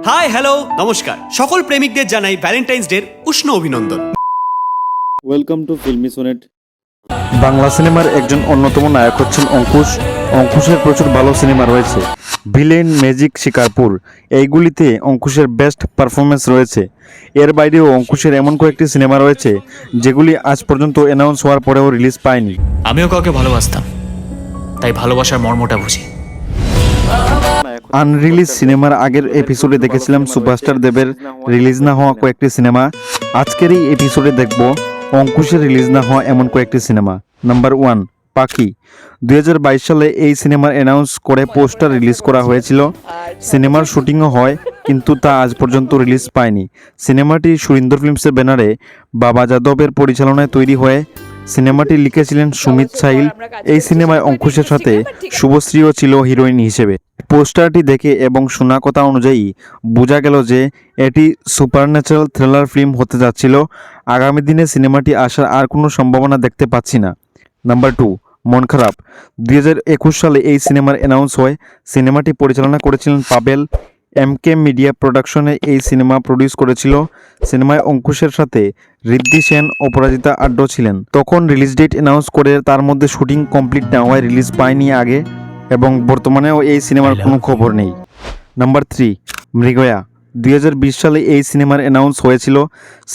Hi hello নমস্কার সকল প্রেমিকদের জানাই ভ্যালেন্টাইন্স ডের উষ্ণ অভিনন্দন। Welcome to Filmi Sonnet. Bangla সিনেমার একজন অন্যতম নায়ক হচ্ছেন অঙ্কুশ। অঙ্কুশের প্রচুর ভালো সিনেমা রয়েছে, ভিলেন, ম্যাজিক, শিকারপুর, এইগুলিতে অঙ্কুশের বেস্ট পারফরমেন্স রয়েছে। এর বাইরেও অঙ্কুশের এমন কয়েকটি সিনেমা রয়েছে যেগুলি আজ পর্যন্ত অ্যানাউন্স হওয়ার পরেও রিলিজ পায়নি। আমিও কাউকে ভালোবাসতাম, তাই ভালোবাসার মর্মটা বুঝি। আনরিলিজ সিনেমার আগের এপিসোডে দেখেছিলাম সুপারস্টার দেবের রিলিজ না হওয়া কয়েকটি সিনেমা। আজকের এই এপিসোডে দেখব অঙ্কুশের রিলিজ না হওয়া এমন কয়েকটি সিনেমা। নাম্বার 1, পাখি। 2022 সালে এই সিনেমার অ্যানাউন্স করে পোস্টার রিলিজ করা হয়েছিল। সিনেমার শুটিংও হয়, কিন্তু তা আজ পর্যন্ত রিলিজ পায়নি। সিনেমাটি সুরিন্দর ফিল্মসের ব্যানারে বাবা যাদবের পরিচালনায় তৈরি হয়ে সিনেমাটি লিখেছিলেন সুমিত সাহিল। এই সিনেমায় অঙ্কুশের সাথে শুভশ্রীও ছিল হিরোইন হিসেবে। পোস্টারটি দেখে এবং শোনা কথা অনুযায়ী বোঝা গেল যে এটি সুপারন্যাচারাল থ্রিলার ফিল্ম হতে যাচ্ছিল। আগামী দিনে সিনেমাটি আসার আর কোনো সম্ভাবনা দেখতে পাচ্ছি না। নাম্বার 2, মন খারাপ। 2021 সালে এই সিনেমার অ্যানাউন্স হয়। সিনেমাটি পরিচালনা করেছিলেন পাবেল। এমকে মিডিয়া প্রোডাকশনে এই সিনেমা প্রডিউস করেছিল। সিনেমায় অঙ্কুশের সাথে ঋদ্ধি সেন, অপরাজিতা আড্ড ছিলেন। তখন রিলিজ ডেট অ্যানাউন্স করে তার মধ্যে শুটিং কমপ্লিট না হওয়ায় রিলিজ পায়নি আগে, এবং বর্তমানেও এই সিনেমার কোনো খবর নেই। নাম্বার 3, মৃগয়া। 2020 সালে এই সিনেমার অ্যানাউন্স হয়েছিল।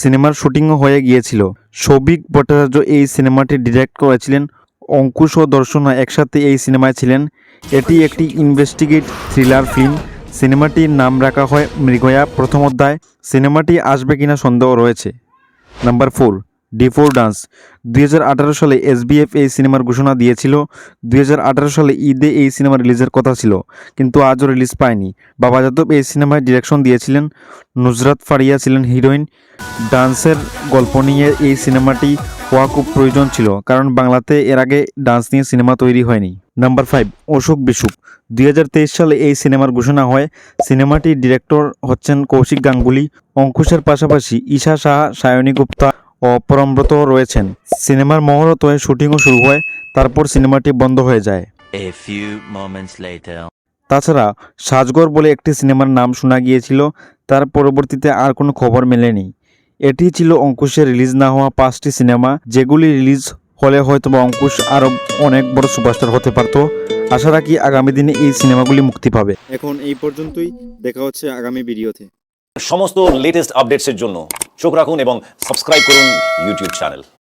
সিনেমার শুটিংও হয়ে গিয়েছিল। সৌভিক ভট্টাচার্য এই সিনেমাটি ডিরেক্ট করেছিলেন। অঙ্কুশ ও দর্শনা একসাথে এই সিনেমায় ছিলেন। এটি একটি ইনভেস্টিগেট থ্রিলার ফিল্ম। সিনেমাটির নাম রাখা হয় মৃগয়া প্রথম অধ্যায়। সিনেমাটি আসবে কিনা সন্দেহ রয়েছে। Number 4, D4 dance. 2018 সালে SBF এই সিনেমার ঘোষণা দিয়েছিল। 2018 সালে ঈদে এই সিনেমা রিলিজের কথা ছিল, কিন্তু আজও রিলিজ পায়নি। বাবা যাদব এই সিনেমায় ডিরেকশন দিয়েছিলেন। নুসরাত ফারিয়া ছিলেন হিরোইন। ডান্সের গল্প নিয়ে এই সিনেমাটি হওয়া খুব প্রয়োজন ছিল, কারণ বাংলাতে এর আগে ডান্স নিয়ে সিনেমা তৈরি হয়নি। নাম্বার 5, অসুখ বিসুখ। 2023 সালে এই সিনেমার ঘোষণা হয়। সিনেমাটির ডিরেক্টর হচ্ছেন কৌশিক গাঙ্গুলি। অঙ্কুশের পাশাপাশি ঈশা সাহা, সায়নী গুপ্তা ও পরমব্রত রয়েছেন। সিনেমার মহরত হয়ে শুটিংও শুরু হয়, তারপর সিনেমাটি বন্ধ হয়ে যায়। A few moments later. তাছাড়া সাজগর বলে একটি সিনেমার নাম শোনা গিয়েছিল, তার পরবর্তীতে আর কোনো খবর মেলেনি। এটি ছিল অঙ্কুশের রিলিজ না হওয়া 5টি সিনেমা, যেগুলি রিলিজ হলে হয়তো অঙ্কুশ আরও অনেক বড় সুপারস্টার হতে পারত। আশা রাখি আগামী দিনে এই সিনেমাগুলি মুক্তি পাবে। এখন এই পর্যন্তই, দেখা হচ্ছে আগামী ভিডিওতে। সমস্ত লেটেস্ট আপডেটসের জন্য চোখ রাখুন এবং সাবস্ক্রাইব করুন ইউটিউব চ্যানেল।